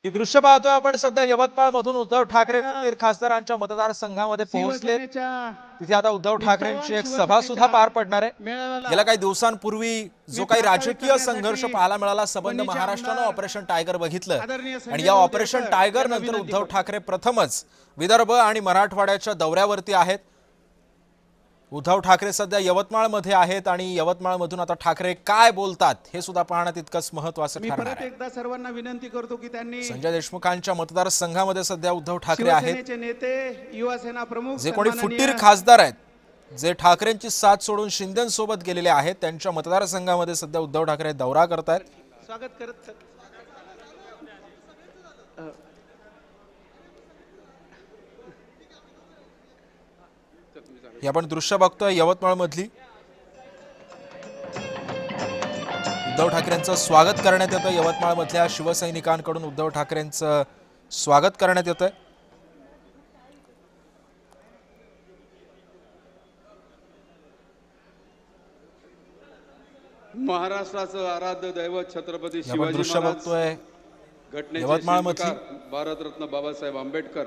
ही दृश्य पाहतोय आपण सध्या यवतमाळ मधून उद्धव ठाकरे खासदारांच्या मतदारसंघामध्ये पोहोचले। तिथे आता उद्धव ठाकरेंची एक सभा सुद्धा पार पडणार आहे। गेल्या काही दिवसांपूर्वी जो काही राजकीय संघर्ष पाहायला मिळाला, संबंध महाराष्ट्रानं ऑपरेशन टायगर बघितलं आणि या ऑपरेशन टायगर नंतर उद्धव ठाकरे प्रथमच विदर्भ आणि मराठवाड्याच्या दौऱ्यावरती आहेत। उद्धव ठाकरे सध्या यवतमाळमध्ये आहेत आणि यवतमाळमधून आता ठाकरे काय बोलतात हे सुद्धा पाहणं तितकंच महत्त्वाचं ठरणार आहे। एकदा सर्वांना विनंती करतो की त्यांनी संजय देशमुखांच्या मतदारसंघामध्ये सध्या उद्धव ठाकरे आहेत। नेते युवा सेना प्रमुख जे कोणी फुटीर खासदार आहेत, जे ठाकरेंची साथ सोडून शिंदेंसोबत गेलेले आहेत, त्यांच्या मतदारसंघामध्ये सध्या उद्धव ठाकरे दौरा करतायत। स्वागत करत हे आपण दृश्य बघतोय यवतमाळ मधली। उद्धव ठाकरेंचं स्वागत करण्यात येतं। यवतमाळ मधल्या शिवसैनिकांकडून उद्धव ठाकरेंचं स्वागत करण्यात येतंय। महाराष्ट्राचं आराध्य दैवत छत्रपती आपण शिवाजी दृश्य महाराज, बघतोय घटनेचे यवतमाळ शिल्पकार मधली। भारतरत्न बाबासाहेब आंबेडकर,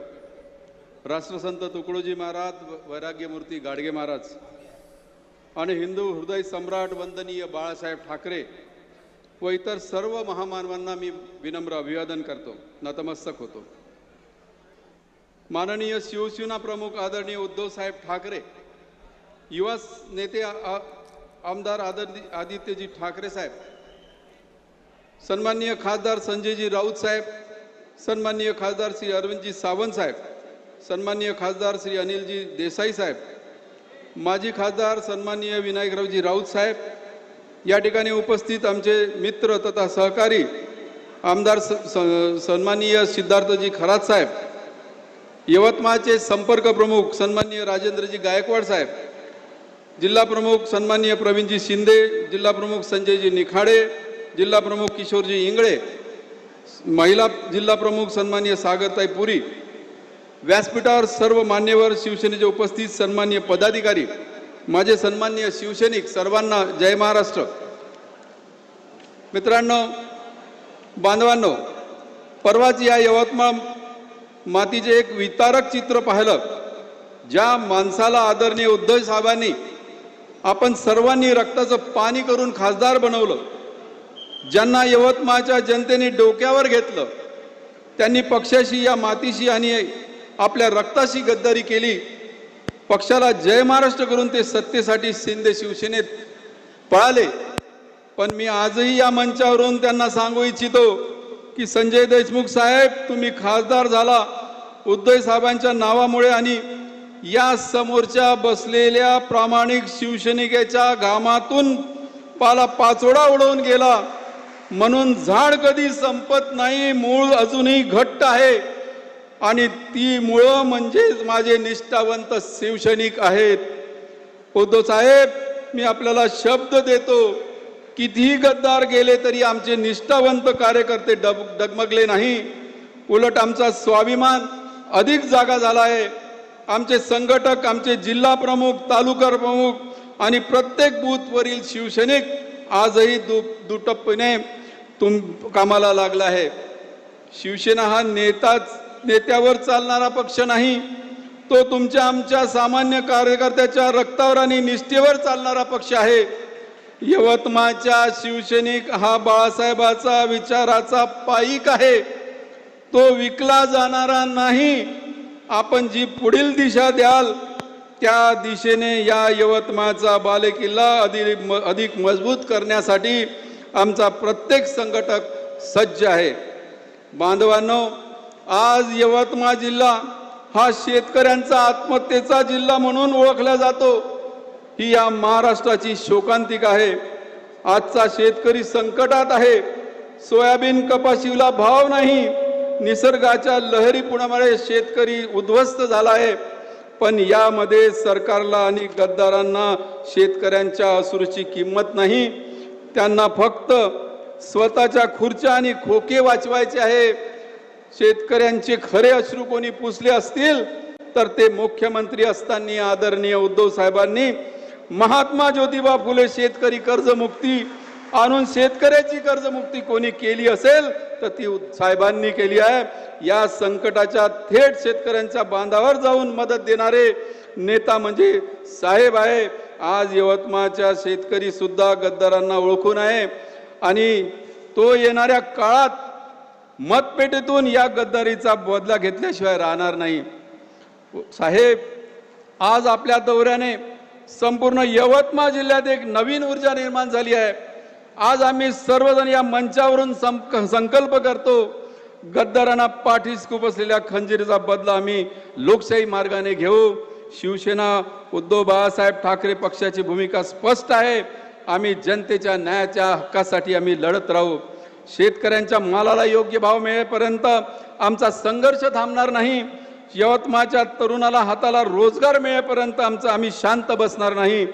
राष्ट्रसंत तुकडोजी महाराज, वैराग्यमूर्ती गाडगे महाराज आणि हिंदू हृदय सम्राट वंदनीय बाळासाहेब ठाकरे व इतर सर्व महामानवांना मी विनम्र अभिवादन करतो, नतमस्तक होतो। माननीय शिवसेना प्रमुख आदरणीय उद्धव साहेब ठाकरे, युवा नेते आमदार आदित्यजी ठाकरे साहेब, सन्माननीय खासदार संजयजी राऊत साहेब, सन्माननीय खासदार श्री अरविंदजी सावंत साहेब, सन्माननीय खासदार श्री अनिलजी देसाई साहेब, माजी खासदार सन्माननीय विनायकरावजी राऊत साहेब, या ठिकाणी उपस्थित आमचे मित्र तथा सहकारी आमदार सन्माननीय सिद्धार्थजी खरात साहेब, यवतमाळचे संपर्क प्रमुख सन्माननीय राजेंद्रजी गायकवाड साहेब, जिल्हा प्रमुख सन्माननीय प्रवीणजी शिंदे, जिल्हा प्रमुख संजयजी निखाडे, जिल्हा प्रमुख किशोरजी इंगळे, महिला जिल्हा प्रमुख सन्माननीय सागरताई पुरी, व्यासपीठावर सर्व मान्यवर शिवसेनेचे उपस्थित सन्माननीय पदाधिकारी, माझे सन्माननीय शिवसैनिक, सर्वांना जय महाराष्ट्र। मित्रांनो, बांधवांनो, परवाच या यवतमाळ मातीचे एक वितारक चित्र पाहिलं। ज्या माणसाला आदरणीय उद्धव साहेबांनी आपण सर्वांनी रक्ताचं पाणी करून खासदार बनवलं, ज्यांना यवतमाळच्या जनतेने डोक्यावर घेतलं, त्यांनी पक्षाशी, या मातीशी आणि आपल्या रक्ताशी गद्दारी केली। पक्षाला जय महाराष्ट्र करून ते सत्तेसाठी शिंदे शिवसेनेत पळाले। पण मी आजही या मंचावरून त्यांना सांगू इच्छितो की संजय देशमुख साहेब, तुम्ही खासदार झाला उद्धव साहेबांच्या नावामुळे आणि या समोरच्या बसलेल्या प्रामाणिक शिवसैनिकाच्या घामातून पाचोडा उडवून गेला। म्हणून झाड कधी संपत नाही, मूळ अजूनही घट्ट आहे आणि ती मुळं म्हणजेच माझे निष्ठावंत शिवसैनिक आहेत। उद्धव साहेब, मी आपल्याला शब्द देतो, कितीही गद्दार गेले तरी आमचे निष्ठावंत कार्यकर्ते डगमगले नाही, उलट आमचा स्वाभिमान अधिक जागा झाला आहे। आमचे संघटक, आमचे जिल्हा प्रमुख, तालुका प्रमुख आणि प्रत्येक बूथवरील शिवसैनिक आजही दुटप्पीने कामाला लागला आहे। शिवसेना हा नेत्यावर चालणारा पक्ष नाही, तो तुमच्या आमच्या सामान्य कार्यकर्त्याच्या रक्तावर आणि निष्ठेवर चालणारा पक्ष आहे। यवतमाळचा शिवसैनिक हा बाळासाहेबाचा विचाराचा पाईक आहे, तो विकला जाणारा नाही। आपण जी पुढील दिशा द्याल त्या दिशेने या यवतमाळचा बालेकिल्ला अधिक मजबूत करण्यासाठी आमचा प्रत्येक संघटक सज्ज आहे। बांधवांनो, आज यवतमाळ जिल्हा हा शेतकऱ्यांचा आत्महत्येचा जिल्हा म्हणून ओळखला जातो। ही या महाराष्ट्राची शोकांतिका आहे। आजचा शेतकरी संकटात आहे। सोयाबीन, कपाशीला भाव नाही, निसर्गाच्या लहरीपुणामुळे शेतकरी उद्ध्वस्त झाला आहे। पण यामध्ये सरकारला आणि गद्दारांना शेतकऱ्यांच्या अश्रूची किंमत नाही। त्यांना फक्त स्वतःच्या खुर्च्या आणि खोके वाचवायचे आहे। शेतकऱ्यांचे खरे अश्रू कोणी पुसले असतील तर ते मुख्यमंत्री असताना आदरणीय उद्धव साहेबांनी महात्मा ज्योतिबा फुले शेतकरी कर्जमुक्ती आणून शेतकऱ्याची कर्जमुक्ती कोणी केली असेल तर ती साहेबांनी केली आहे. या संकटाच्या थेट शेतकऱ्यांच्या बांधावर जाऊन मदत देणारे नेता म्हणजे साहेब आहे. आज यवतमाळच्या शेतकरी सुद्धा गद्दारांना ओळखून आहे आणि तो येणाऱ्या काळात मतपेटीतून या गद्दारीचा बदला घेतल्याशिवाय राहणार नाही. साहेब, आज आपल्या दौऱ्याने संपूर्ण यवतमाळ जिल्ह्यात एक नवीन ऊर्जा निर्माण झाली आहे. आज आम्ही सर्वजण या मंचावरून संकल्प करतो, गद्दारांना पाठीस खुपसलेल्या खंजीरीचा बदला आम्ही लोकशाही मार्गाने घेऊ. शिवसेना उद्धव बाळासाहेब ठाकरे पक्षाची भूमिका स्पष्ट आहे. आम्ही जनतेच्या न्यायाच्या हक्कासाठी आम्ही लढत राहू. शेतकऱ्यांच्या मालाला योग्य भाव मिळेपर्यंत आमचा संघर्ष थांबणार नाही. यवतमाळच्या तरुणाला हाताला रोजगार मिळेपर्यंत आम्ही शांत बसणार नाही.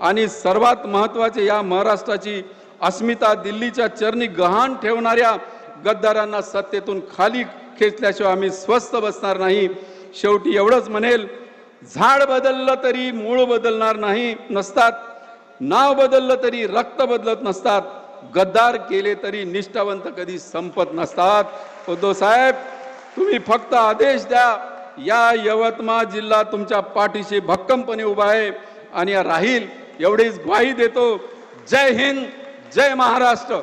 आणि सर्वात महत्त्वाचे, या महाराष्ट्राची अस्मिता दिल्लीच्या चरणी गहाण ठेवणाऱ्या गद्दारांना सत्तेतून खाली खेचल्याशिवाय आम्ही स्वस्थ बसणार नाही. शेवटी एवढंच म्हणेल, झाड बदललं तरी मूळ बदलणार नसतात, नाव बदललं तरी रक्त बदलत नसतात, गद्दार केले तरी निष्ठावंत कधी संपत नसतात. उद्धव साहेब, तुम्ही फक्त आदेश द्या. या यवतमाळ जिल्हा तुमच्या पाठीशी भक्कमपणे उभा आहे आणि राहील एवढीच ग्वाही देतो. जय हिंद, जय महाराष्ट्र.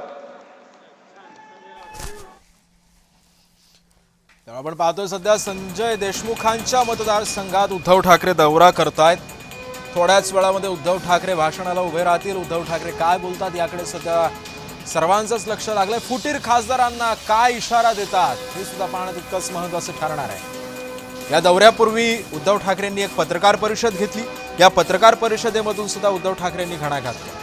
आपण पाहतोय सध्या संजय देशमुखांच्या मतदारसंघात उद्धव ठाकरे दौरा करतायत. थोड्याच वेळामध्ये उद्धव ठाकरे भाषणाला उभे राहतील. उद्धव ठाकरे काय बोलतात याकडे सध्या सर्वांचंच लक्ष लागलंय. फुटीर खासदारांना काय इशारा देतात हे सुद्धा पाहणं तितकंच महत्त्वाचं ठरणार आहे. या दौऱ्यापूर्वी उद्धव ठाकरेंनी एक पत्रकार परिषद घेतली. या पत्रकार परिषदेमधून सुद्धा उद्धव ठाकरेंनी घणाघात केला.